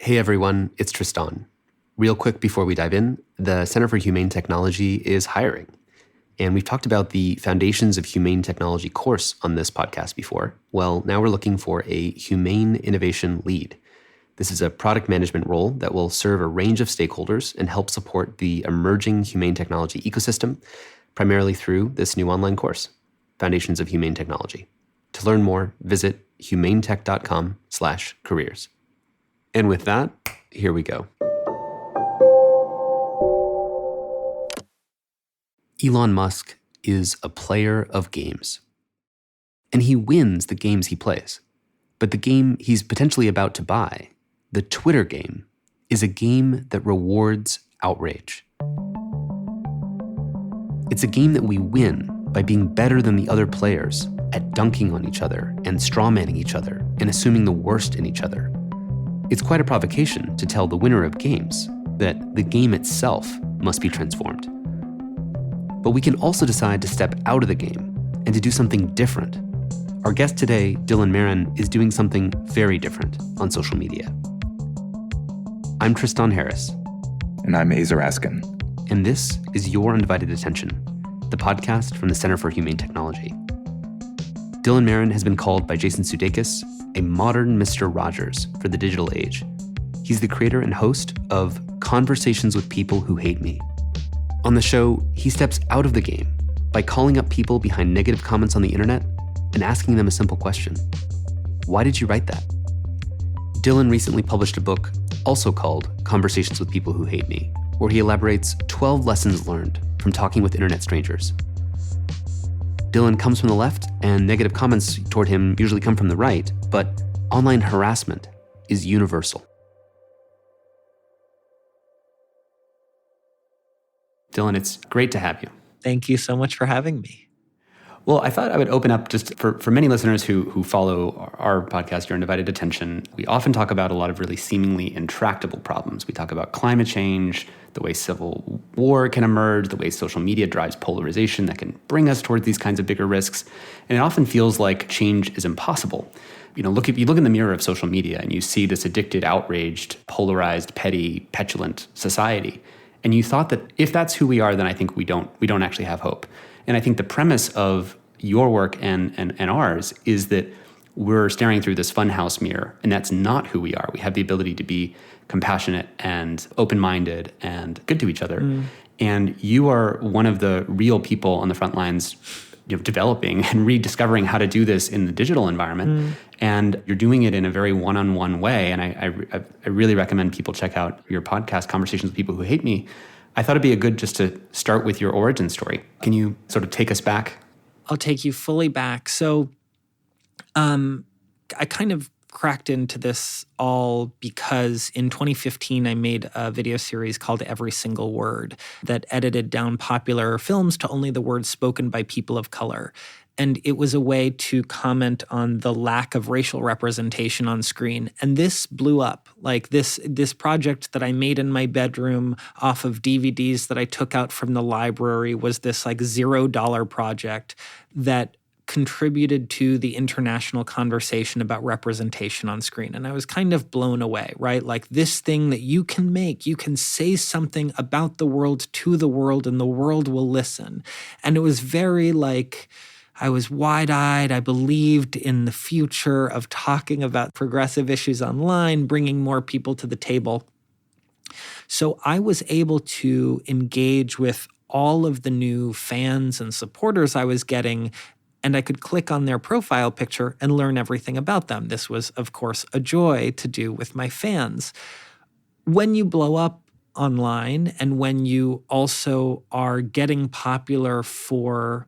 Hey everyone, it's Tristan. Real quick before we dive in, the Center for Humane Technology is hiring. And we've talked about the Foundations of Humane Technology course on this podcast before. Well, now we're looking for a Humane Innovation Lead. This is a product management role that will serve a range of stakeholders and help support the emerging humane technology ecosystem, primarily through this new online course, Foundations of Humane Technology. To learn more, visit humanetech.com/careers. And with that, here we go. Elon Musk is a player of games. And he wins the games he plays. But the game he's potentially about to buy, the Twitter game, is a game that rewards outrage. It's a game that we win by being better than the other players at dunking on each other and strawmanning each other and assuming the worst in each other. It's quite a provocation to tell the winner of games that the game itself must be transformed. But we can also decide to step out of the game and to do something different. Our guest today, Marron, is doing something very different on social media. I'm Tristan Harris. And I'm Aza Raskin. And this is Your Undivided Attention, the podcast from the Center for Humane Technology. Marron has been called by Jason Sudeikis a modern Mr. Rogers for the digital age. He's the creator and host of Conversations with People Who Hate Me. On the show, he steps out of the game by calling up people behind negative comments on the internet and asking them a simple question. Why did you write that? Dylan recently published a book also called Conversations with People Who Hate Me, where he elaborates 12 lessons learned from talking with internet strangers. Dylan comes from the left, and negative comments toward him usually come from the right, but online harassment is universal. Dylan, it's great to have you. Thank you so much for having me. Well, I thought I would open up just for many listeners who follow our podcast, Your Undivided Attention. We often talk about a lot of really seemingly intractable problems. We talk about climate change, the way civil war can emerge, the way social media drives polarization that can bring us towards these kinds of bigger risks. And it often feels like change is impossible. You look in the mirror of social media and you see this addicted, outraged, polarized, petty, petulant society. And you thought that if that's who we are, then I think we don't actually have hope. And I think the premise of your work and ours is that we're staring through this funhouse mirror, and that's not who we are. We have the ability to be compassionate and open-minded and good to each other. And you are one of the real people on the front lines, developing and rediscovering how to do this in the digital environment. And you're doing it in a very one-on-one way. And I really recommend people check out your podcast, Conversations with People Who Hate Me. I thought it'd be a good just to start with your origin story. Can you sort of take us back? I'll take you fully back. So I kind of cracked into this all because in 2015, I made a video series called Every Single Word that edited down popular films to only the words spoken by people of color. And it was a way to comment on the lack of racial representation on screen. And this blew up. Like this project that I made in my bedroom off of DVDs that I took out from the library was this like $0 project that contributed to the international conversation about representation on screen. And I was kind of blown away, right? Like this thing that you can make, you can say something about the world to the world and the world will listen. And it was very like, I was wide-eyed. I believed in the future of talking about progressive issues online, bringing more people to the table. So I was able to engage with all of the new fans and supporters I was getting, and I could click on their profile picture and learn everything about them. This was, of course, a joy to do with my fans. When you blow up online and when you also are getting popular for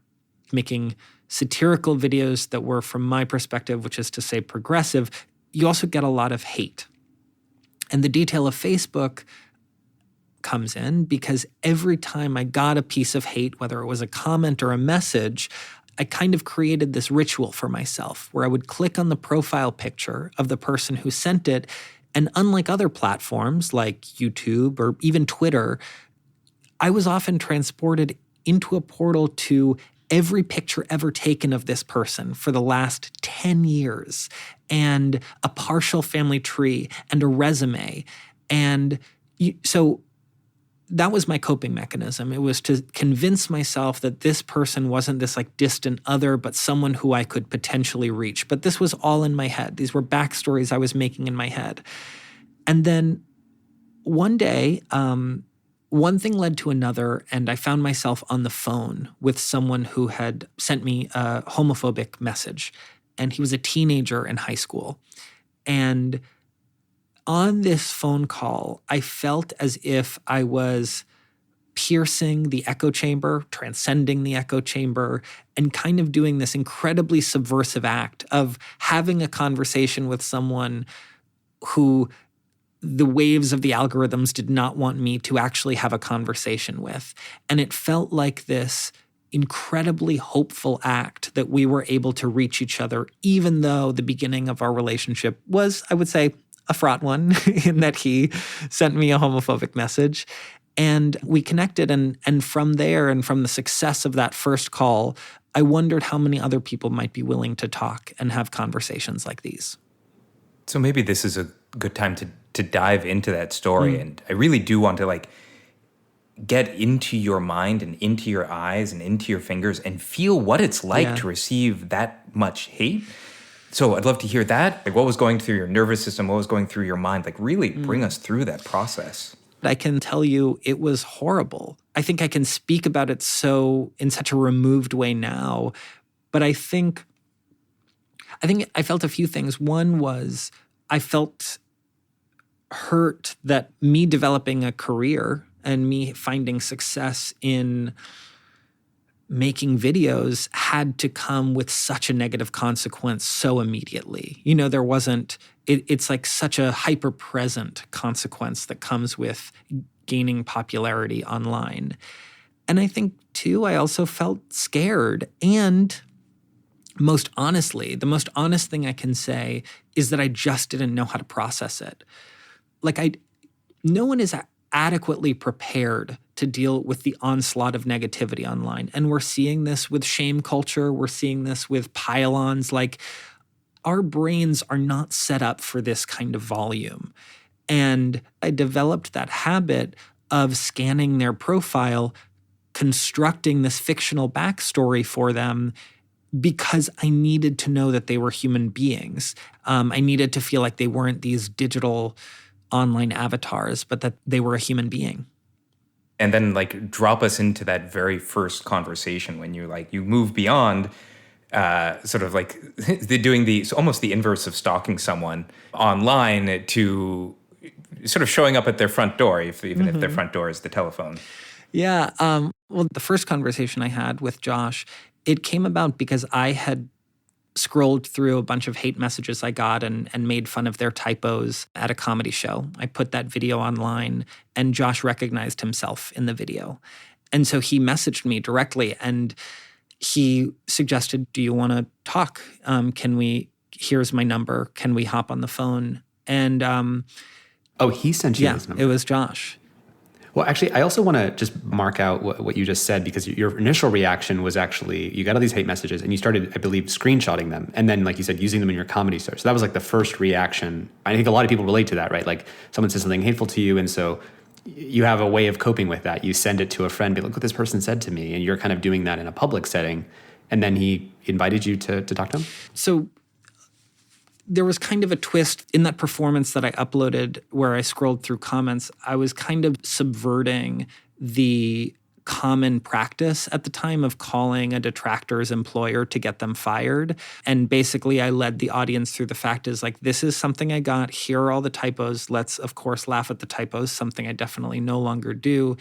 making satirical videos that were, from my perspective, which is to say progressive, you also get a lot of hate. And the detail of Facebook comes in because every time I got a piece of hate, whether it was a comment or a message, I kind of created this ritual for myself where I would click on the profile picture of the person who sent it. And unlike other platforms like YouTube or even Twitter, I was often transported into a portal to every picture ever taken of this person for the last 10 years, and a partial family tree, and a resume. And so that was my coping mechanism. It was to convince myself that this person wasn't this like distant other, but someone who I could potentially reach. But this was all in my head. These were backstories I was making in my head. And then one day, one thing led to another, and I found myself on the phone with someone who had sent me a homophobic message. And he was a teenager in high school. And on this phone call, I felt as if I was piercing the echo chamber, transcending the echo chamber, and kind of doing this incredibly subversive act of having a conversation with someone who the waves of the algorithms did not want me to actually have a conversation with. And it felt like this incredibly hopeful act that we were able to reach each other, even though the beginning of our relationship was, I would say, a fraught one in that he sent me a homophobic message. And we connected. And from there, and from the success of that first call, I wondered how many other people might be willing to talk and have conversations like these. So maybe this is a good time to dive into that story. And I really do want to get into your mind and into your eyes and into your fingers and feel what it's like to receive that much hate. So I'd love to hear that. What was going through your nervous system? What was going through your mind? Really bring us through that process. I can tell you it was horrible. I think I can speak about it in such a removed way now. But I think I felt a few things. One was I felt hurt that me developing a career and me finding success in making videos had to come with such a negative consequence so immediately. There wasn't, it's like such a hyper-present consequence that comes with gaining popularity online. And I think, too, I also felt scared. And most honestly, the most honest thing I can say is that I just didn't know how to process it. No one is adequately prepared to deal with the onslaught of negativity online. And we're seeing this with shame culture. We're seeing this with pile-ons. Our brains are not set up for this kind of volume. And I developed that habit of scanning their profile, constructing this fictional backstory for them because I needed to know that they were human beings. I needed to feel like they weren't these digital online avatars, but that they were a human being. And then drop us into that very first conversation when you move beyond doing almost the inverse of stalking someone online to sort of showing up at their front door, even if their front door is the telephone. Yeah. Well, the first conversation I had with Josh, it came about because I had scrolled through a bunch of hate messages I got and made fun of their typos at a comedy show. I put that video online, and Josh recognized himself in the video. And so he messaged me directly, and he suggested, do you want to talk? Here's my number. Can we hop on the phone? And he sent you his number. It was Josh. Well, actually, I also want to just mark out what you just said, because your initial reaction was actually, you got all these hate messages and you started, I believe, screenshotting them. And then, like you said, using them in your comedy show. So that was the first reaction. I think a lot of people relate to that, right? Someone says something hateful to you, and so you have a way of coping with that. You send it to a friend, be like, look what this person said to me. And you're kind of doing that in a public setting. And then he invited you to talk to him? So there was kind of a twist in that performance that I uploaded where I scrolled through comments. I was kind of subverting the common practice at the time of calling a detractor's employer to get them fired. And basically I led the audience through the fact is this is something I got. Here are all the typos. Let's, of course, laugh at the typos, something I definitely no longer do.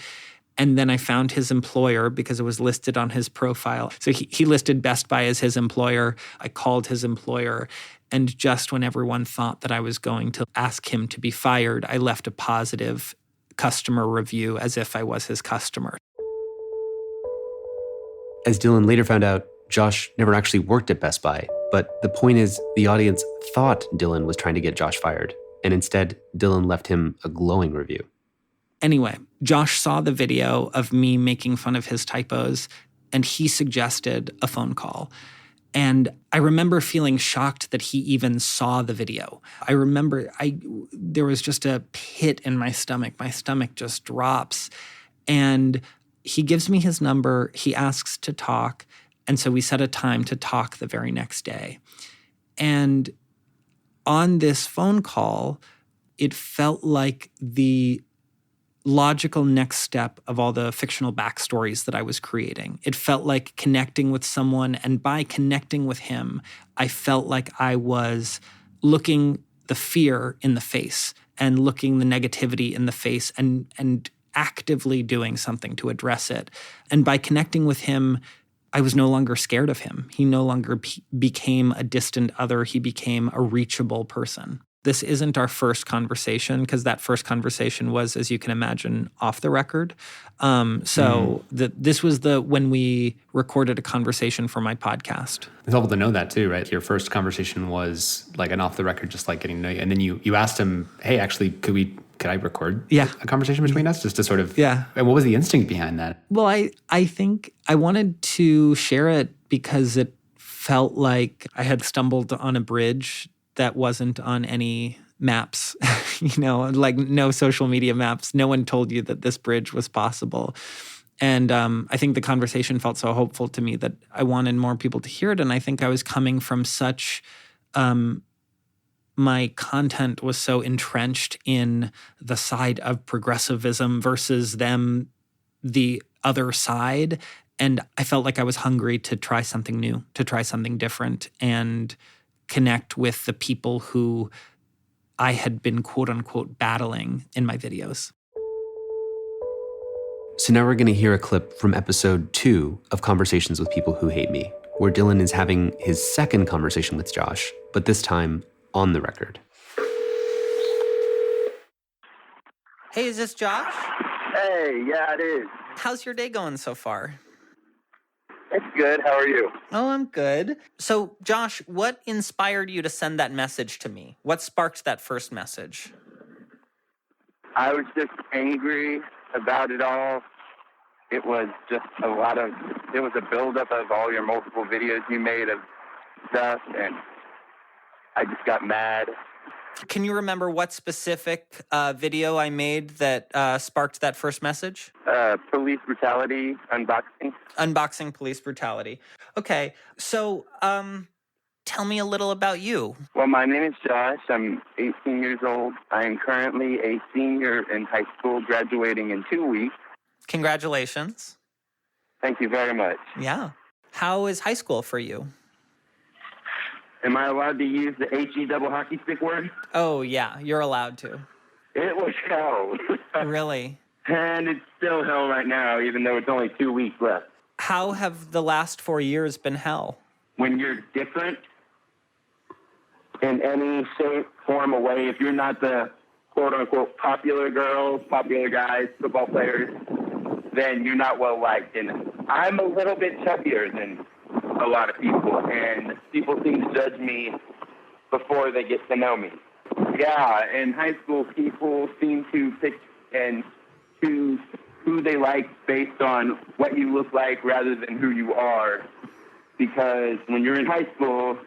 And then I found his employer because it was listed on his profile. So he listed Best Buy as his employer. I called his employer. And just when everyone thought that I was going to ask him to be fired, I left a positive customer review as if I was his customer. As Dylan later found out, Josh never actually worked at Best Buy. But the point is, the audience thought Dylan was trying to get Josh fired. And instead, Dylan left him a glowing review. Anyway, Josh saw the video of me making fun of his typos, and he suggested a phone call. And I remember feeling shocked that he even saw the video. I remember there was just a pit in my stomach. My stomach just drops. And he gives me his number. He asks to talk. And so we set a time to talk the very next day. And on this phone call, it felt like the logical next step of all the fictional backstories that I was creating. It felt like connecting with someone, and by connecting with him, I felt like I was looking the fear in the face and looking the negativity in the face and actively doing something to address it. And by connecting with him, I was no longer scared of him. He no longer became a distant other. He became a reachable person. This isn't our first conversation, because that first conversation was, as you can imagine, off the record. This was when we recorded a conversation for my podcast. It's helpful to know that too, right? Your first conversation was like an off the record, just like getting to know you. And then you asked him, hey, actually, could I record a conversation between us, just to sort of, and what was the instinct behind that? Well, I think I wanted to share it because it felt like I had stumbled on a bridge that wasn't on any maps, like no social media maps. No one told you that this bridge was possible. And I think the conversation felt so hopeful to me that I wanted more people to hear it. And I think I was coming from such, my content was so entrenched in the side of progressivism versus them, the other side. And I felt like I was hungry to try something new, to try something different, and connect with the people who I had been quote unquote battling in my videos. So now we're going to hear a clip from episode 2 of Conversations with People Who Hate Me, where Dylan is having his second conversation with Josh, but this time on the record. Hey, is this Josh? Hey, yeah, it is. How's your day going so far? It's good. How are you? Oh, I'm good. So, Josh, what inspired you to send that message to me? What sparked that first message? I was just angry about it all. It was just it was a buildup of all your multiple videos you made of stuff, and I just got mad. Can you remember what specific video I made that sparked that first message? Police brutality unboxing. Unboxing police brutality. Okay, so tell me a little about you. Well, my name is Josh. I'm 18 years old. I am currently a senior in high school, graduating in 2 weeks. Congratulations. Thank you very much. Yeah. How is high school for you? Am I allowed to use the HE double hockey stick word? Oh, yeah, you're allowed to. It was hell. Really? And it's still hell right now, even though it's only 2 weeks left. How have the last 4 years been hell? When you're different in any shape, form, or way, if you're not the quote-unquote popular girls, popular guys, football players, then you're not well-liked. And I'm a little bit chubbier than a lot of people, and people seem to judge me before they get to know me. Yeah, in high school, people seem to pick and choose who they like based on what you look like rather than who you are, because when you're in high school,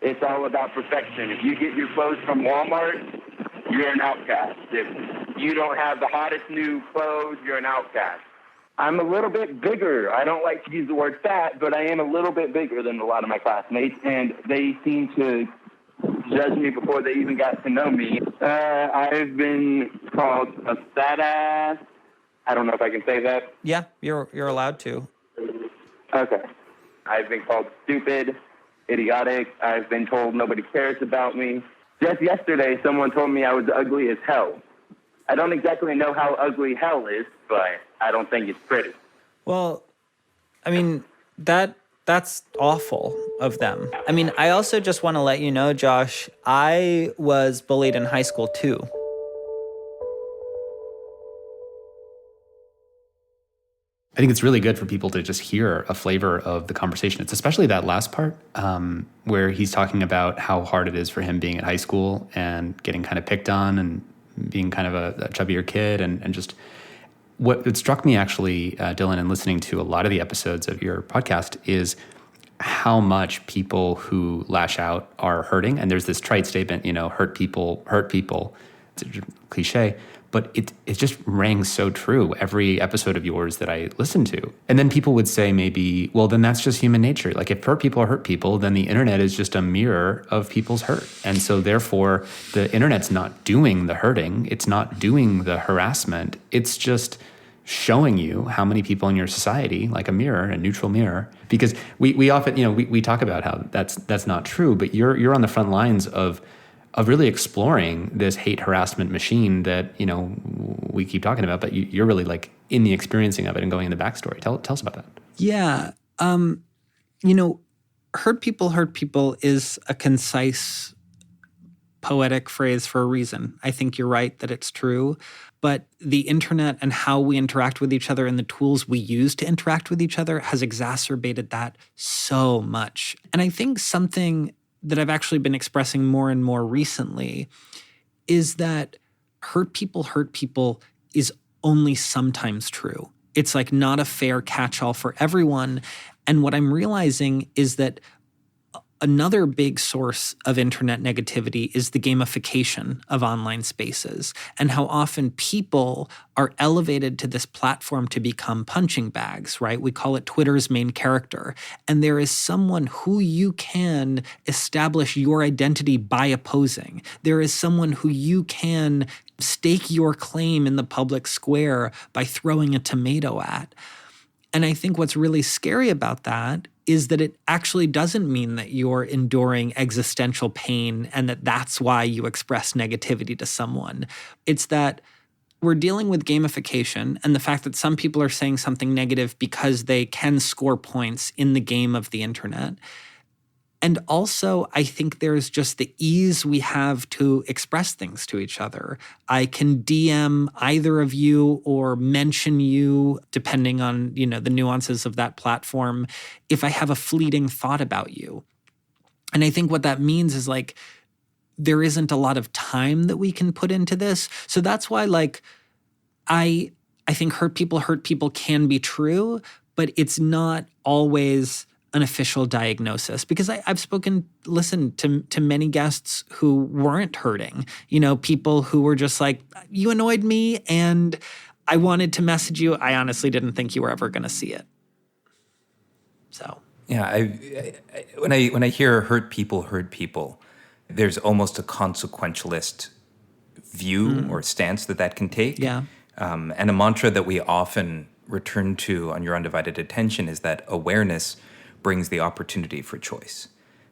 it's all about perfection. If you get your clothes from Walmart, you're an outcast. If you don't have the hottest new clothes, you're an outcast. I'm a little bit bigger. I don't like to use the word fat, but I am a little bit bigger than a lot of my classmates, and they seem to judge me before they even got to know me. I've been called a fat ass. I don't know if I can say that. Yeah, you're allowed to. Okay. I've been called stupid, idiotic. I've been told nobody cares about me. Just yesterday, someone told me I was ugly as hell. I don't exactly know how ugly hell is, but I don't think it's pretty. Well, I mean, that's awful of them. I mean, I also just want to let you know, Josh, I was bullied in high school too. I think it's really good for people to just hear a flavor of the conversation. It's especially that last part where he's talking about how hard it is for him being at high school and getting kind of picked on and being kind of a chubbier kid and just What struck me actually, Dylan, in listening to a lot of the episodes of your podcast is how much people who lash out are hurting. And there's this trite statement, hurt people hurt people. It's a cliche, but it just rang so true every episode of yours that I listened to. And then people would say maybe, well, then that's just human nature. Like if hurt people hurt people, then the internet is just a mirror of people's hurt. And so therefore the internet's not doing the hurting. It's not doing the harassment. It's just showing you how many people in your society, like a mirror, a neutral mirror, because we often, we talk about how that's not true, but you're on the front lines of really exploring this hate harassment machine that, we keep talking about, but you're really like in the experiencing of it and going into backstory. Tell us about that. Yeah. Hurt people is a concise, poetic phrase for a reason. I think you're right that it's true. But the internet and how we interact with each other and the tools we use to interact with each other has exacerbated that so much. And I think something that I've actually been expressing more and more recently is that hurt people is only sometimes true. It's like not a fair catch-all for everyone. And what I'm realizing is that another big source of internet negativity is the gamification of online spaces and how often people are elevated to this platform to become punching bags, right? We call it Twitter's main character. And there is someone who you can establish your identity by opposing. There is someone who you can stake your claim in the public square by throwing a tomato at. And I think what's really scary about that is that it actually doesn't mean that you're enduring existential pain and that that's why you express negativity to someone. It's that we're dealing with gamification and the fact that some people are saying something negative because they can score points in the game of the internet. And also, I think there's just the ease we have to express things to each other. I can DM either of you or mention you, depending on, the nuances of that platform, if I have a fleeting thought about you. And I think what that means is like, there isn't a lot of time that we can put into this. So that's why, I think hurt people can be true, but it's not always an official diagnosis, because I've listened to many guests who weren't hurting, people who were just like, you annoyed me and I wanted to message you. I honestly didn't think you were ever going to see it. So. Yeah, when I hear hurt people, there's almost a consequentialist view or stance that can take. Yeah. And a mantra that we often return to on Your Undivided Attention is that awareness brings the opportunity for choice.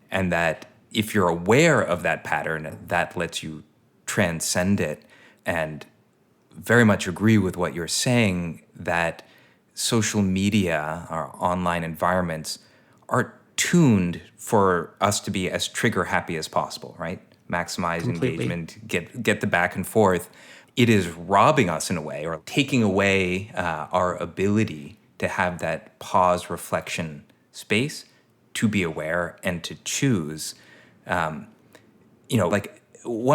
And that if you're aware of that pattern, that lets you transcend it. And very much agree with what you're saying, that social media, our online environments, are tuned for us to be as trigger happy as possible, right? Maximize Completely. engagement, get the back and forth. It is robbing us in a way, or taking away our ability to have that pause, reflection space, to be aware and to choose. One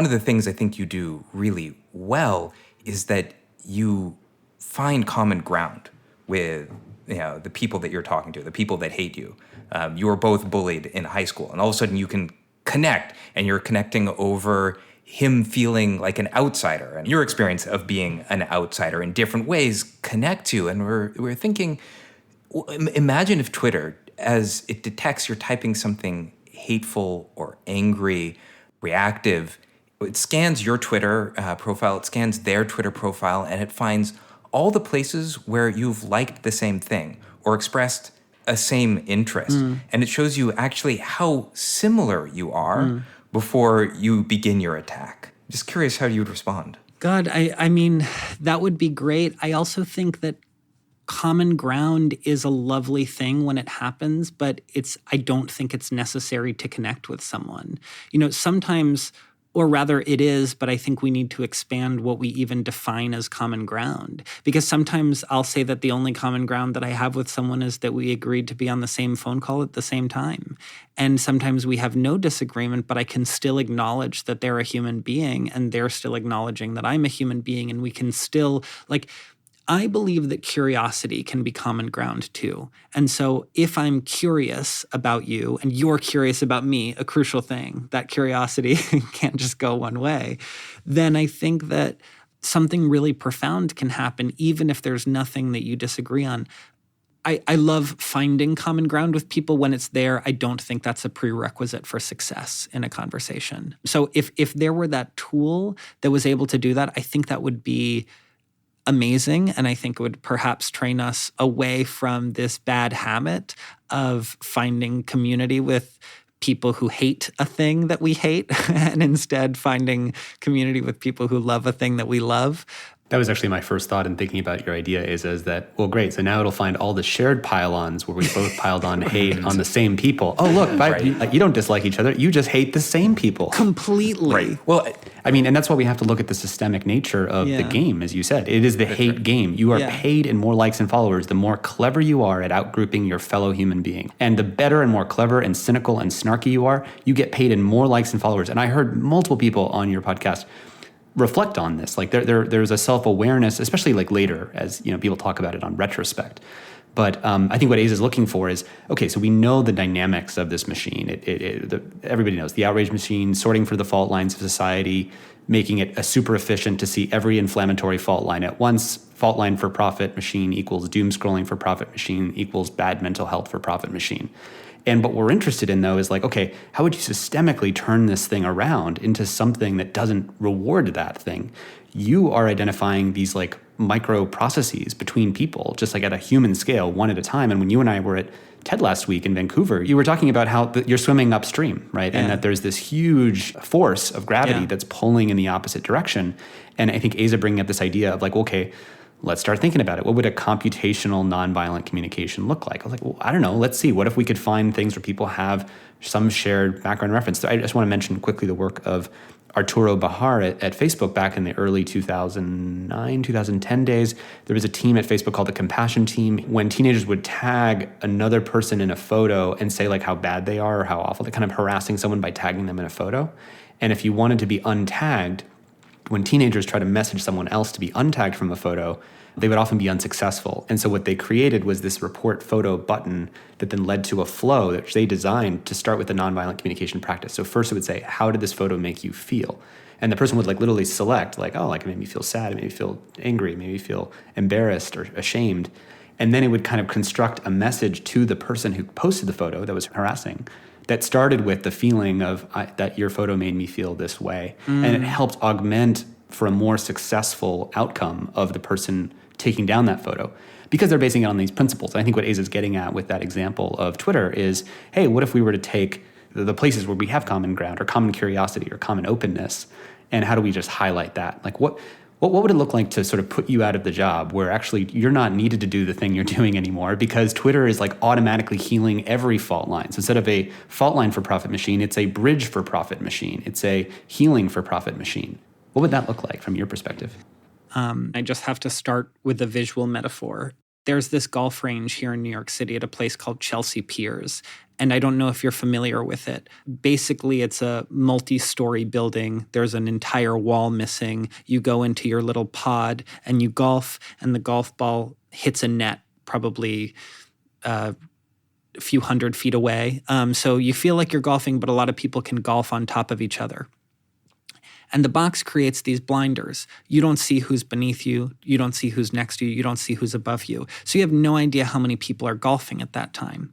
of the things I think you do really well is that you find common ground with the people that you're talking to, the people that hate you. You were both bullied in high school, and all of a sudden you can connect, and you're connecting over him feeling like an outsider, and your experience of being an outsider in different ways connect to. And we're thinking, imagine if Twitter, as it detects you're typing something hateful or angry, reactive, it scans your Twitter profile, it scans their Twitter profile, and it finds all the places where you've liked the same thing or expressed a same interest. And it shows you actually how similar you are before you begin your attack. Just curious how you would respond. God, I mean, that would be great. I also think that common ground is a lovely thing when it happens, but I don't think it's necessary to connect with someone. Sometimes, or rather it is, but I think we need to expand what we even define as common ground. Because sometimes I'll say that the only common ground that I have with someone is that we agreed to be on the same phone call at the same time. And sometimes we have no disagreement, but I can still acknowledge that they're a human being and they're still acknowledging that I'm a human being, and we can still, I believe that curiosity can be common ground too. And so if I'm curious about you and you're curious about me, a crucial thing, that curiosity can't just go one way, then I think that something really profound can happen even if there's nothing that you disagree on. I love finding common ground with people when it's there. I don't think that's a prerequisite for success in a conversation. So if there were that tool that was able to do that, I think that would be amazing. And I think it would perhaps train us away from this bad habit of finding community with people who hate a thing that we hate and instead finding community with people who love a thing that we love. That was actually my first thought in thinking about your idea is that, well, great. So now it'll find all the shared pile-ons where we both piled on hate on the same people. Oh, look, you don't dislike each other. You just hate the same people. Completely. Right. Well, I mean, and that's why we have to look at the systemic nature of the game, as you said. It is the hate game. You are paid in more likes and followers the more clever you are at outgrouping your fellow human being. And the better and more clever and cynical and snarky you are, you get paid in more likes and followers. And I heard multiple people on your podcast reflect on this. Like there's a self-awareness, especially like later as people talk about it on retrospect. But I think what Aza is looking for is, okay, so we know the dynamics of this machine. Everybody knows the outrage machine, sorting for the fault lines of society, making it super efficient to see every inflammatory fault line at once. Fault line for profit machine equals doom scrolling for profit machine equals bad mental health for profit machine. And what we're interested in, though, is like, okay, how would you systemically turn this thing around into something that doesn't reward that thing? You are identifying these like micro processes between people, just like at a human scale, one at a time. And when you and I were at TED last week in Vancouver, you were talking about how you're swimming upstream, right? Yeah. And that there's this huge force of gravity that's pulling in the opposite direction. And I think Aza bringing up this idea of like, okay, let's start thinking about it. What would a computational nonviolent communication look like? I was like, well, I don't know. Let's see. What if we could find things where people have some shared background reference? So I just want to mention quickly the work of Arturo Bahar at Facebook back in the early 2009, 2010 days. There was a team at Facebook called the Compassion Team. When teenagers would tag another person in a photo and say like how bad they are or how awful, they're kind of harassing someone by tagging them in a photo. And if you wanted to be untagged, when teenagers try to message someone else to be untagged from a photo, they would often be unsuccessful. And so what they created was this report photo button that then led to a flow that they designed to start with the nonviolent communication practice. So first it would say, how did this photo make you feel? And the person would like literally select like, oh, like it made me feel sad, it made me feel angry, it made me feel embarrassed or ashamed. And then it would kind of construct a message to the person who posted the photo that was harassing that started with the feeling of that your photo made me feel this way. And it helped augment for a more successful outcome of the person taking down that photo because they're basing it on these principles. And I think what Aza is getting at with that example of Twitter is, hey, what if we were to take the places where we have common ground or common curiosity or common openness, and how do we just highlight that? Like what would it look like to sort of put you out of the job where actually you're not needed to do the thing you're doing anymore because Twitter is like automatically healing every fault line. So instead of a fault line for profit machine, it's a bridge for profit machine. It's a healing for profit machine. What would that look like from your perspective? I just have to start with a visual metaphor. There's this golf range here in New York City at a place called Chelsea Piers. And I don't know if you're familiar with it. Basically, it's a multi-story building. There's an entire wall missing. You go into your little pod and you golf, and the golf ball hits a net probably a few hundred feet away. So you feel like you're golfing, but a lot of people can golf on top of each other. And the box creates these blinders. You don't see who's beneath you. You don't see who's next to you. You don't see who's above you. So you have no idea how many people are golfing at that time.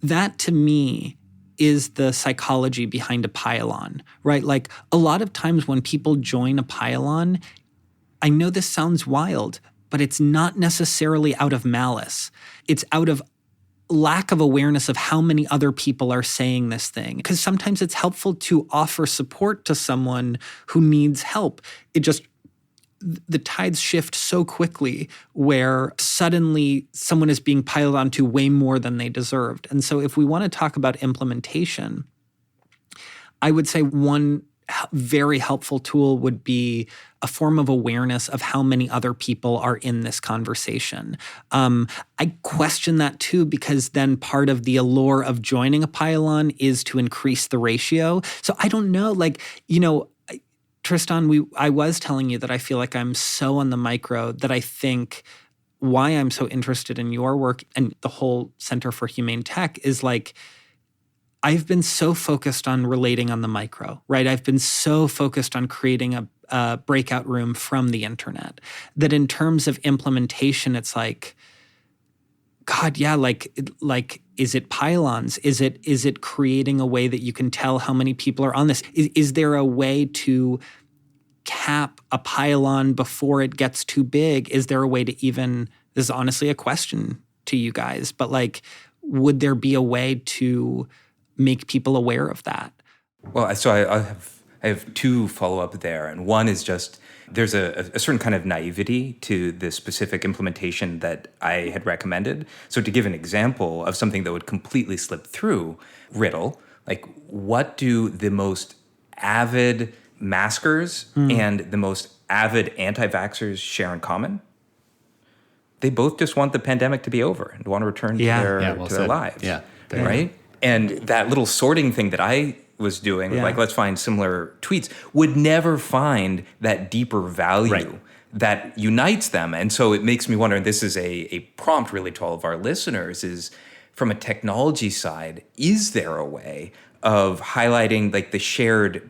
That, to me, is the psychology behind a pile-on, right? Like, a lot of times when people join a pile-on, I know this sounds wild, but it's not necessarily out of malice. It's out of lack of awareness of how many other people are saying this thing. Because sometimes it's helpful to offer support to someone who needs help. The tides shift so quickly where suddenly someone is being piled onto way more than they deserved. And so if we want to talk about implementation, I would say one very helpful tool would be a form of awareness of how many other people are in this conversation. I question that too, because then part of the allure of joining a pile-on is to increase the ratio. So I don't know, Tristan, I was telling you that I feel like I'm so on the micro that I think why I'm so interested in your work and the whole Center for Humane Tech is like, I've been so focused on relating on the micro, right? I've been so focused on creating a breakout room from the internet that in terms of implementation, it's like, God, yeah, like, is it pylons? Is it creating a way that you can tell how many people are on this? Is there a way to cap a pylon before it gets too big? Is there a way to even, this is honestly a question to you guys, but like, would there be a way to make people aware of that? Well, so I have two follow-up there. And one is just, there's a certain kind of naivety to the specific implementation that I had recommended. So to give an example of something that would completely slip through, riddle, like what do the most avid maskers and the most avid anti-vaxxers share in common? They both just want the pandemic to be over and want to return to their lives. Yeah. Right? And that little sorting thing that I was doing, like let's find similar tweets, would never find that deeper value that unites them. And so it makes me wonder, and this is a prompt really to all of our listeners, is from a technology side, is there a way of highlighting like the shared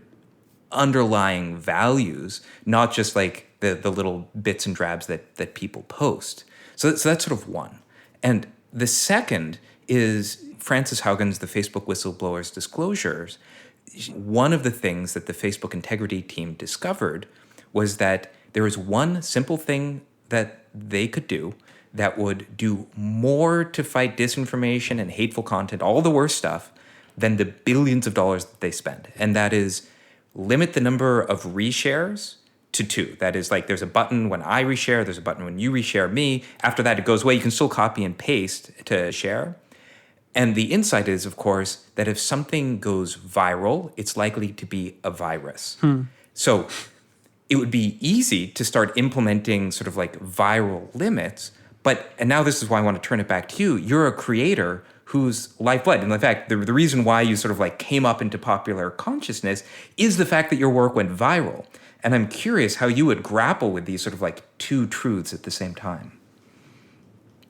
underlying values, not just like the little bits and drabs that people post? So that's sort of one. And the second is Frances Haugen's The Facebook Whistleblower's Disclosures. One of the things that the Facebook integrity team discovered was that there was one simple thing that they could do that would do more to fight disinformation and hateful content, all the worst stuff, than the billions of dollars that they spend. And that is limit the number of reshares to 2. That is like there's a button when I reshare, there's a button when you reshare me. After that, it goes away. You can still copy and paste to share. And the insight is, of course, that if something goes viral, it's likely to be a virus. So it would be easy to start implementing sort of like viral limits. And now this is why I want to turn it back to you. You're a creator whose lifeblood, and in fact, the reason why you sort of like came up into popular consciousness is the fact that your work went viral. And I'm curious how you would grapple with these sort of like two truths at the same time.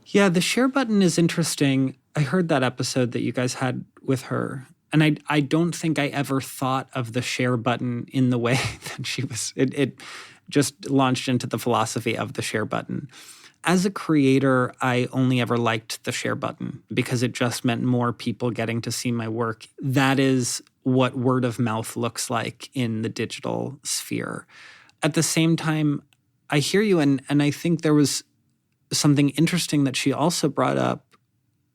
Yeah, the share button is interesting. I heard that episode that you guys had with her, and I don't think I ever thought of the share button in the way that she was. It just launched into the philosophy of the share button. As a creator, I only ever liked the share button because it just meant more people getting to see my work. That is what word of mouth looks like in the digital sphere. At the same time, I hear you, and I think there was something interesting that she also brought up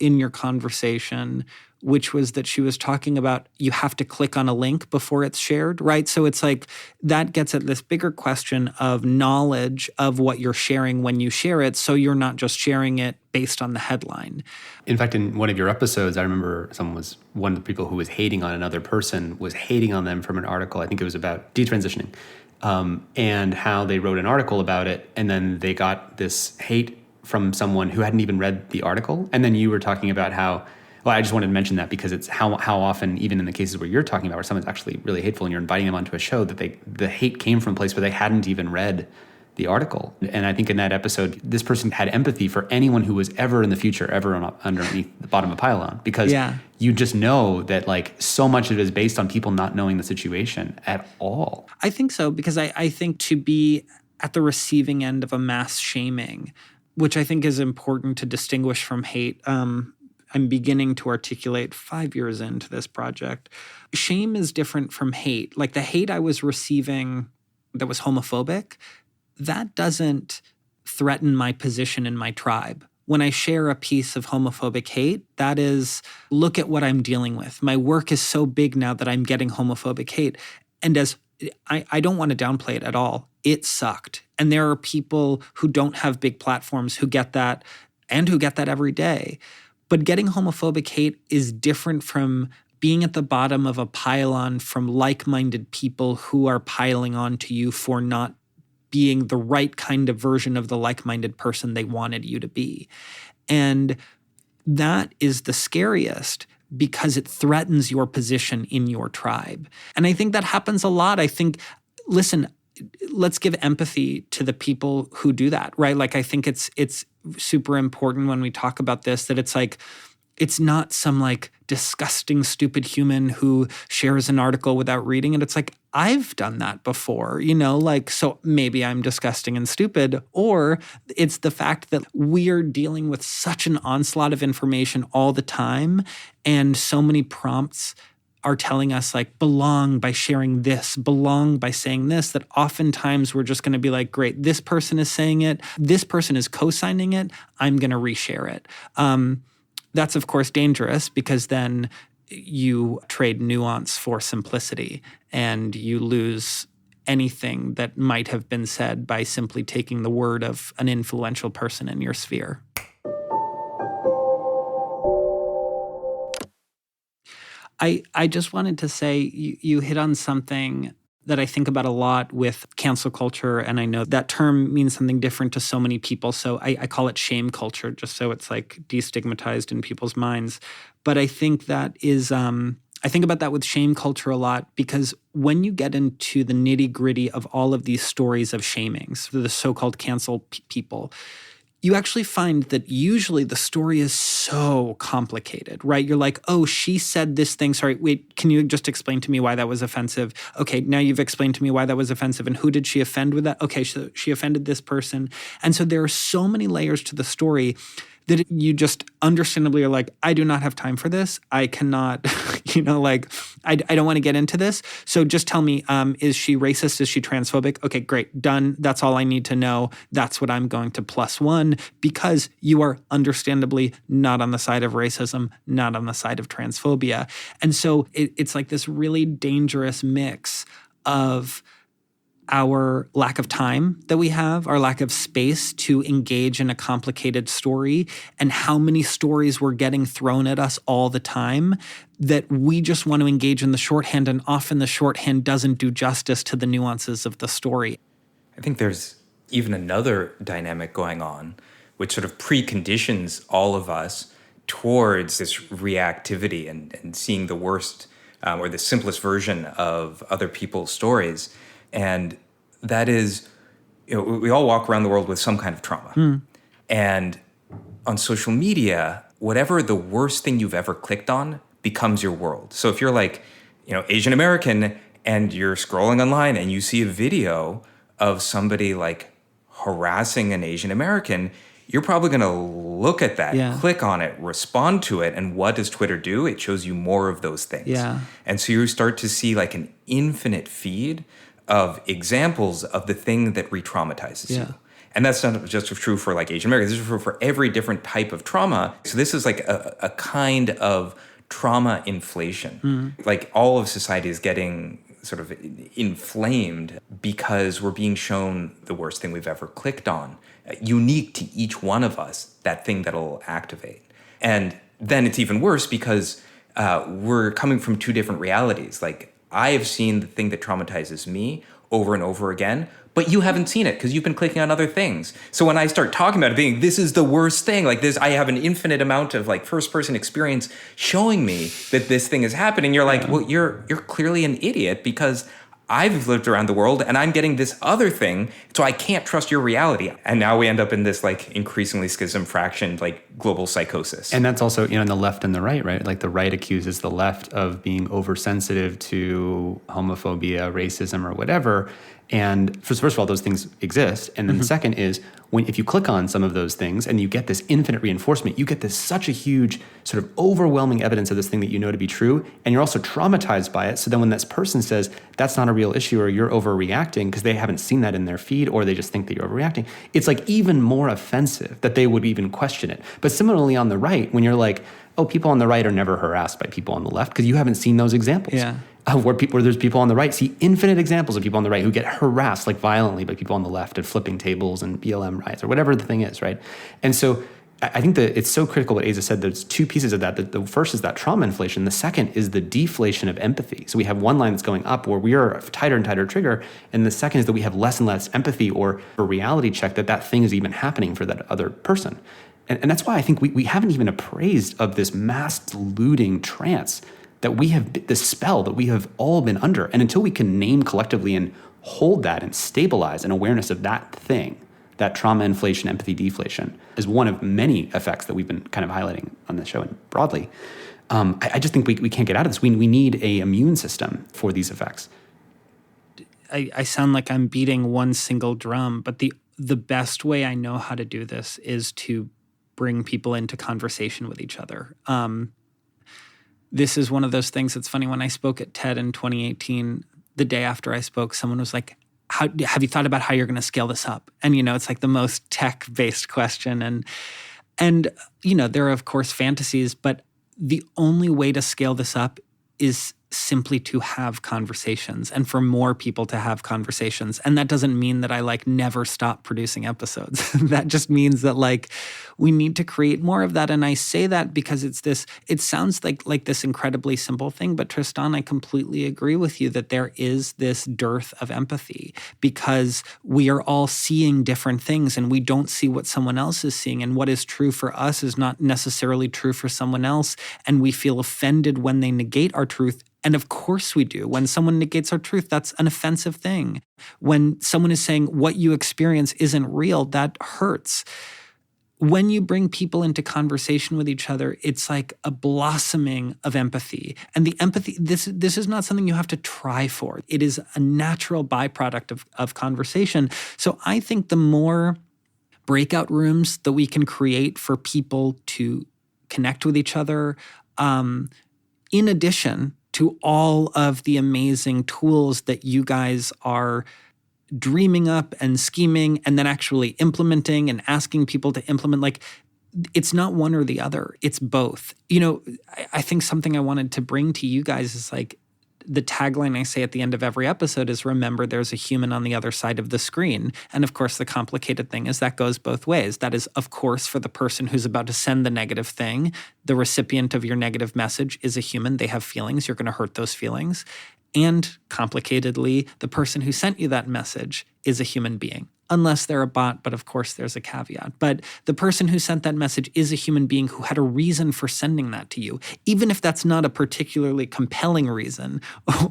in your conversation, which was that she was talking about you have to click on a link before it's shared, right? So it's like that gets at this bigger question of knowledge of what you're sharing when you share it, so you're not just sharing it based on the headline. In fact, in one of your episodes, I remember one of the people who was hating on another person was hating on them from an article. I think it was about detransitioning, and how they wrote an article about it, and then they got this hate from someone who hadn't even read the article. And then you were talking about how, well, I just wanted to mention that because it's how often, even in the cases where you're talking about where someone's actually really hateful and you're inviting them onto a show, that the hate came from a place where they hadn't even read the article. And I think in that episode, this person had empathy for anyone who was ever in the future, ever underneath the bottom of a pylon, because you just know that like so much of it is based on people not knowing the situation at all. I think so, because I think to be at the receiving end of a mass shaming, which I think is important to distinguish from hate. I'm beginning to articulate 5 years into this project. Shame is different from hate. Like the hate I was receiving that was homophobic, that doesn't threaten my position in my tribe. When I share a piece of homophobic hate, that is, look at what I'm dealing with. My work is so big now that I'm getting homophobic hate. And as I don't want to downplay it at all. It sucked. And there are people who don't have big platforms who get that and who get that every day. But getting homophobic hate is different from being at the bottom of a pylon from like-minded people who are piling onto you for not being the right kind of version of the like-minded person they wanted you to be. And that is the scariest, because it threatens your position in your tribe. And I think that happens a lot. I think listen, let's give empathy to the people who do that, right? Like, I think it's super important when we talk about this, that it's like, it's not some like disgusting, stupid human who shares an article without reading it. It's like, I've done that before, like, so maybe I'm disgusting and stupid. Or it's the fact that we're dealing with such an onslaught of information all the time. And so many prompts are telling us like, belong by sharing this, belong by saying this, that oftentimes we're just going to be like, great, this person is saying it, this person is co-signing it, I'm going to reshare it. That's, of course, dangerous, because then you trade nuance for simplicity and you lose anything that might have been said by simply taking the word of an influential person in your sphere. I just wanted to say you hit on something that I think about a lot with cancel culture, and I know that term means something different to so many people, so I call it shame culture, just so it's like destigmatized in people's minds. But I think that is, I think about that with shame culture a lot, because when you get into the nitty-gritty of all of these stories of shamings, the so-called cancel people, you actually find that usually the story is so complicated, right? You're like, oh, she said this thing. Sorry, wait, can you just explain to me why that was offensive? Okay, now you've explained to me why that was offensive. And who did she offend with that? Okay, so she offended this person. And so there are so many layers to the story that you just understandably are like, I do not have time for this. I cannot, I don't want to get into this. So just tell me, is she racist? Is she transphobic? Okay, great, done. That's all I need to know. That's what I'm going to +1, because you are understandably not on the side of racism, not on the side of transphobia. And so it's like this really dangerous mix of our lack of time that we have, our lack of space to engage in a complicated story, and how many stories we're getting thrown at us all the time, that we just want to engage in the shorthand, and often the shorthand doesn't do justice to the nuances of the story. I think there's even another dynamic going on, which sort of preconditions all of us towards this reactivity and seeing the worst or the simplest version of other people's stories. And that is, we all walk around the world with some kind of trauma. And on social media, whatever the worst thing you've ever clicked on becomes your world. So if you're like, Asian American, and you're scrolling online and you see a video of somebody like harassing an Asian American, you're probably going to look at that, click on it, respond to it. And what does Twitter do? It shows you more of those things. Yeah. And so you start to see like an infinite feed of examples of the thing that re-traumatizes you. And that's not just true for like Asian Americans, this is true for every different type of trauma. So this is like a kind of trauma inflation. Like all of society is getting sort of inflamed because we're being shown the worst thing we've ever clicked on, unique to each one of us, that thing that'll activate. And then it's even worse because we're coming from two different realities. Like, I have seen the thing that traumatizes me over and over again, but you haven't seen it because you've been clicking on other things. So when I start talking about it being, this is the worst thing, like this, I have an infinite amount of like first person experience showing me that this thing is happening. You're like, well, you're clearly an idiot because I've lived around the world and I'm getting this other thing, so I can't trust your reality. And now we end up in this like increasingly schism-fractioned like global psychosis. And that's also, in the left and the right? Like the right accuses the left of being oversensitive to homophobia, racism, or whatever. And first of all, those things exist. And then the second is, if you click on some of those things and you get this infinite reinforcement, you get this such a huge sort of overwhelming evidence of this thing that you know to be true, and you're also traumatized by it. So then when this person says that's not a real issue or you're overreacting because they haven't seen that in their feed or they just think that you're overreacting, it's like even more offensive that they would even question it. But similarly on the right, when you're like, oh, people on the right are never harassed by people on the left because you haven't seen those examples. Where there's people on the right, see infinite examples of people on the right who get harassed like violently by people on the left at flipping tables and BLM riots or whatever the thing is, right? And so I think that it's so critical what Asa said. There's two pieces of that. The first is that trauma inflation. The second is the deflation of empathy. So we have one line that's going up where we are tighter and tighter trigger, and the second is that we have less and less empathy or a reality check that thing is even happening for that other person. And that's why I think we haven't even appraised of this mass looting trance that we have, this spell that we have all been under. And until we can name collectively and hold that and stabilize an awareness of that thing, that trauma inflation, empathy deflation, is one of many effects that we've been kind of highlighting on the show and broadly. I just think we can't get out of this. We need a immune system for these effects. I sound like I'm beating one single drum, but the best way I know how to do this is to bring people into conversation with each other. This is one of those things that's funny. When I spoke at TED in 2018, the day after I spoke, someone was like, have you thought about how you're going to scale this up? And, it's like the most tech-based question. And there are, of course, fantasies, but the only way to scale this up is simply to have conversations and for more people to have conversations. And that doesn't mean that I never stop producing episodes. That just means that we need to create more of that. And I say that because it sounds like this incredibly simple thing, but Tristan, I completely agree with you that there is this dearth of empathy because we are all seeing different things and we don't see what someone else is seeing. And what is true for us is not necessarily true for someone else. And we feel offended when they negate our truth. And of course we do. When someone negates our truth, that's an offensive thing. When someone is saying what you experience isn't real, that hurts. When you bring people into conversation with each other, it's like a blossoming of empathy. And the empathy, this is not something you have to try for. It is a natural byproduct of conversation. So I think the more breakout rooms that we can create for people to connect with each other, in addition to all of the amazing tools that you guys are dreaming up and scheming and then actually implementing and asking people to implement, it's not one or the other, it's both. I think something I wanted to bring to you guys is the tagline I say at the end of every episode is, remember, there's a human on the other side of the screen. And of course, the complicated thing is that goes both ways. That is, of course, for the person who's about to send the negative thing, the recipient of your negative message is a human. They have feelings. You're going to hurt those feelings. And complicatedly, the person who sent you that message is a human being. Unless they're a bot, but of course there's a caveat. But the person who sent that message is a human being who had a reason for sending that to you, even if that's not a particularly compelling reason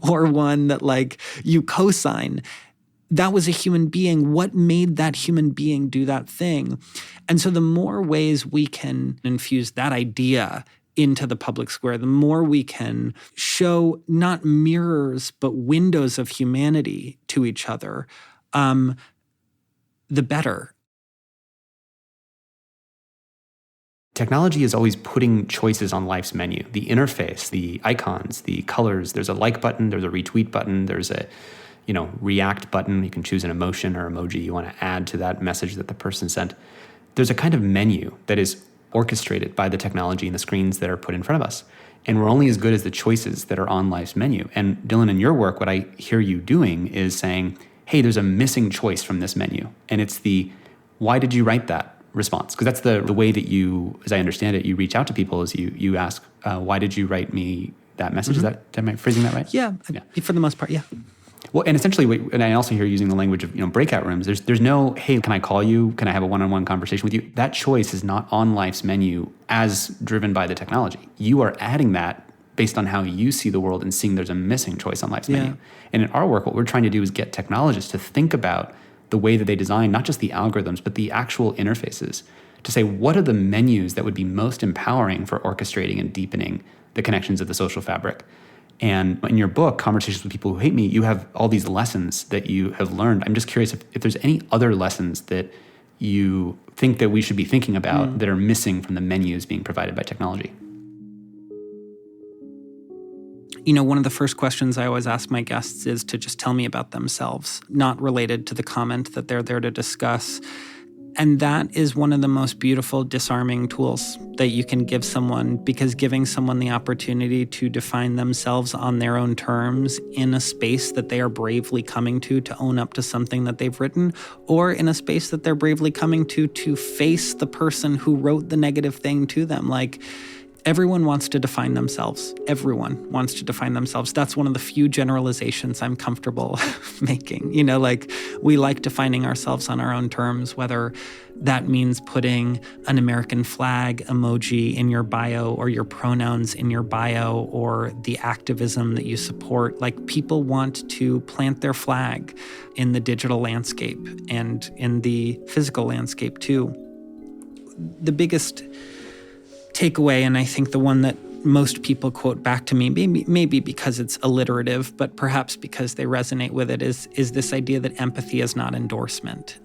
or one that you co-sign. That was a human being. What made that human being do that thing? And so the more ways we can infuse that idea into the public square, the more we can show not mirrors, but windows of humanity to each other, the better. Technology is always putting choices on life's menu. The interface, the icons, the colors. There's a like button, there's a retweet button, there's a react button. You can choose an emotion or emoji you want to add to that message that the person sent. There's a kind of menu that is orchestrated by the technology and the screens that are put in front of us. And we're only as good as the choices that are on life's menu. And Dylan, in your work, what I hear you doing is saying, hey, there's a missing choice from this menu. And it's the, why did you write that response? Because that's the way that you, as I understand it, you reach out to people is you ask, why did you write me that message? Mm-hmm. Am I phrasing that right? Yeah, for the most part, yeah. Well, and essentially, and I also hear using the language of breakout rooms. There's no, hey, can I call you? Can I have a one-on-one conversation with you? That choice is not on life's menu as driven by the technology. You are adding that based on how you see the world and seeing there's a missing choice on life's menu. And in our work, what we're trying to do is get technologists to think about the way that they design not just the algorithms, but the actual interfaces, to say what are the menus that would be most empowering for orchestrating and deepening the connections of the social fabric. And in your book, Conversations with People Who Hate Me, you have all these lessons that you have learned. I'm just curious if there's any other lessons that you think that we should be thinking about that are missing from the menus being provided by technology. One of the first questions I always ask my guests is to just tell me about themselves, not related to the comment that they're there to discuss. And that is one of the most beautiful disarming tools that you can give someone, because giving someone the opportunity to define themselves on their own terms in a space that they are bravely coming to own up to something that they've written, or in a space that they're bravely coming to face the person who wrote the negative thing to them. Everyone wants to define themselves. Everyone wants to define themselves. That's one of the few generalizations I'm comfortable making. You know, like we like defining ourselves on our own terms, whether that means putting an American flag emoji in your bio or your pronouns in your bio or the activism that you support. Like people want to plant their flag in the digital landscape and in the physical landscape too. The biggest takeaway, and I think the one that most people quote back to me, maybe because it's alliterative, but perhaps because they resonate with it, is this idea that empathy is not endorsement.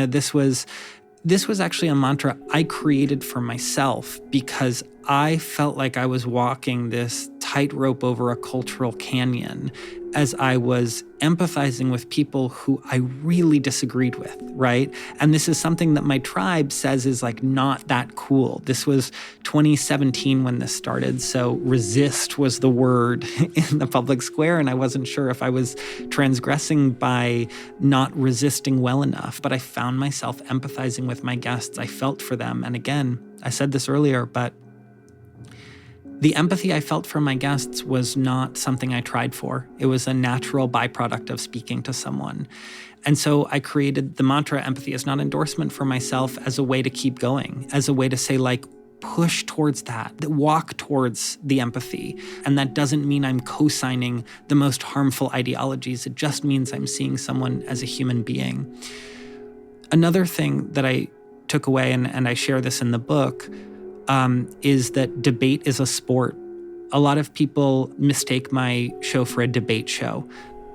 This was actually a mantra I created for myself because I felt like I was walking this tightrope over a cultural canyon as I was empathizing with people who I really disagreed with, right? And this is something that my tribe says is like not that cool. This was 2017 when this started, so resist was the word in the public square, and I wasn't sure if I was transgressing by not resisting well enough, but I found myself empathizing with my guests. I felt for them, and again, I said this earlier, but the empathy I felt from my guests was not something I tried for. It was a natural byproduct of speaking to someone. And so I created the mantra, empathy is not endorsement, for myself as a way to keep going, as a way to say, like, push towards that, walk towards the empathy. And that doesn't mean I'm co-signing the most harmful ideologies. It just means I'm seeing someone as a human being. Another thing that I took away, and I share this in the book, is that debate is a sport. A lot of people mistake my show for a debate show.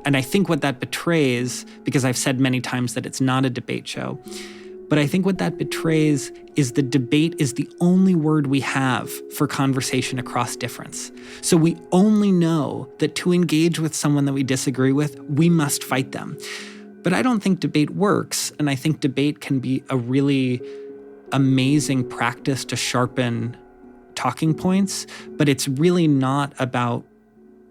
And I think what that betrays, because I've said many times that it's not a debate show, but I think what that betrays is the debate is the only word we have for conversation across difference. So we only know that to engage with someone that we disagree with, we must fight them. But I don't think debate works, and I think debate can be a really amazing practice to sharpen talking points, but it's really not about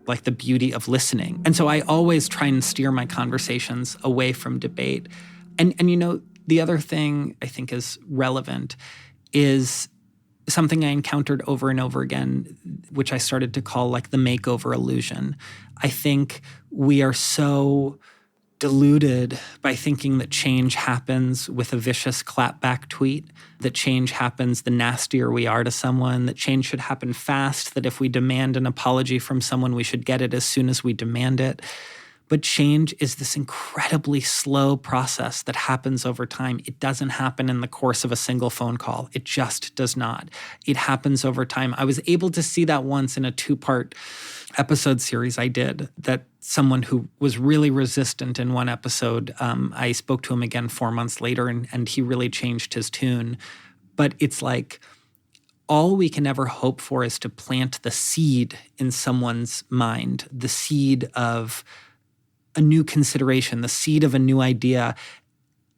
like the beauty of listening. And so I always try and steer my conversations away from debate. And you know, the other thing I think is relevant is something I encountered over and over again, which I started to call like the makeover illusion. I think we are so deluded by thinking that change happens with a vicious clapback tweet, that change happens the nastier we are to someone, that change should happen fast, that if we demand an apology from someone, we should get it as soon as we demand it. But change is this incredibly slow process that happens over time. It doesn't happen in the course of a single phone call. It just does not. It happens over time. I was able to see that once in a 2-part episode series I did, that someone who was really resistant in one episode, I spoke to him again 4 months later, and he really changed his tune. But it's like all we can ever hope for is to plant the seed in someone's mind, the seed of a new consideration, the seed of a new idea.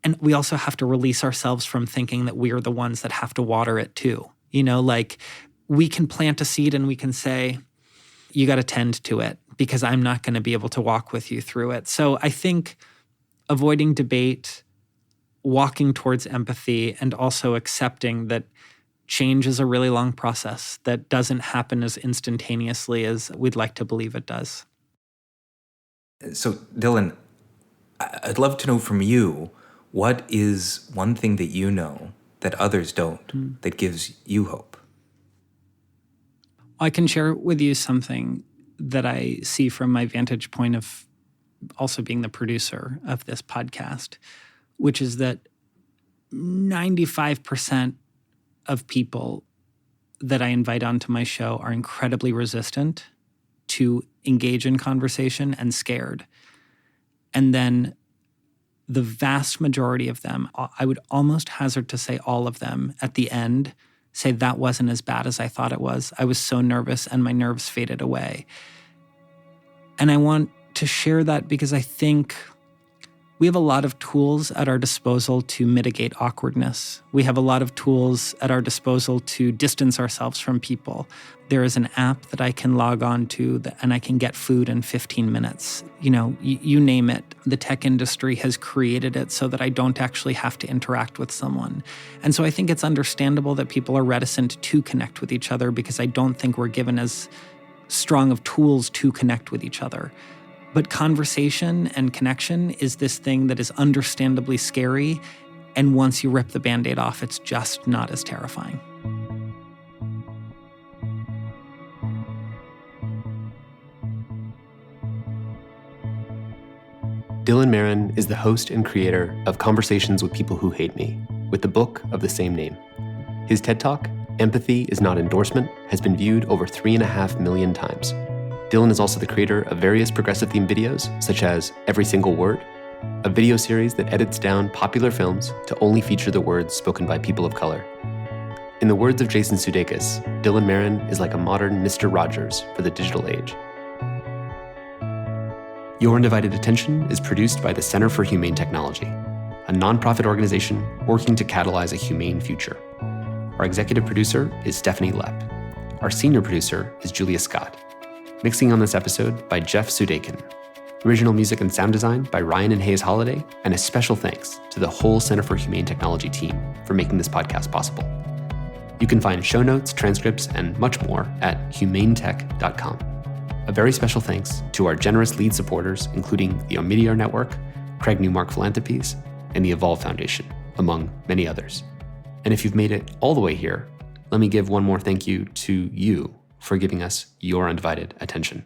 And we also have to release ourselves from thinking that we are the ones that have to water it too. You know, like we can plant a seed and we can say, you got to tend to it because I'm not going to be able to walk with you through it. So I think avoiding debate, walking towards empathy, and also accepting that change is a really long process that doesn't happen as instantaneously as we'd like to believe it does. So, Dylan, I'd love to know from you, what is one thing that you know that others don't that gives you hope? I can share with you something that I see from my vantage point of also being the producer of this podcast, which is that 95% of people that I invite onto my show are incredibly resistant to engage in conversation and scared. And then the vast majority of them, I would almost hazard to say all of them, at the end, say that wasn't as bad as I thought it was. I was so nervous and my nerves faded away. And I want to share that because I think We have a lot of tools at our disposal to mitigate awkwardness. We have a lot of tools at our disposal to distance ourselves from people. There is an app that I can log on to and I can get food in 15 minutes. You name it. The tech industry has created it so that I don't actually have to interact with someone. And so I think it's understandable that people are reticent to connect with each other because I don't think we're given as strong of tools to connect with each other. But conversation and connection is this thing that is understandably scary. And once you rip the Band-Aid off, it's just not as terrifying. Dylan Marron is the host and creator of Conversations with People Who Hate Me, with the book of the same name. His TED Talk, Empathy is Not Endorsement, has been viewed over 3.5 million times. Dylan is also the creator of various progressive-themed videos, such as Every Single Word, a video series that edits down popular films to only feature the words spoken by people of color. In the words of Jason Sudeikis, Dylan Marron is like a modern Mr. Rogers for the digital age. Your Undivided Attention is produced by the Center for Humane Technology, a nonprofit organization working to catalyze a humane future. Our executive producer is Stephanie Lepp. Our senior producer is Julia Scott. Mixing on this episode by Jeff Sudekin. Original music and sound design by Ryan and Hayes Holiday, and a special thanks to the whole Center for Humane Technology team for making this podcast possible. You can find show notes, transcripts, and much more at humanetech.com. A very special thanks to our generous lead supporters, including the Omidyar Network, Craig Newmark Philanthropies, and the Evolve Foundation, among many others. And if you've made it all the way here, let me give one more thank you to you for giving us your undivided attention.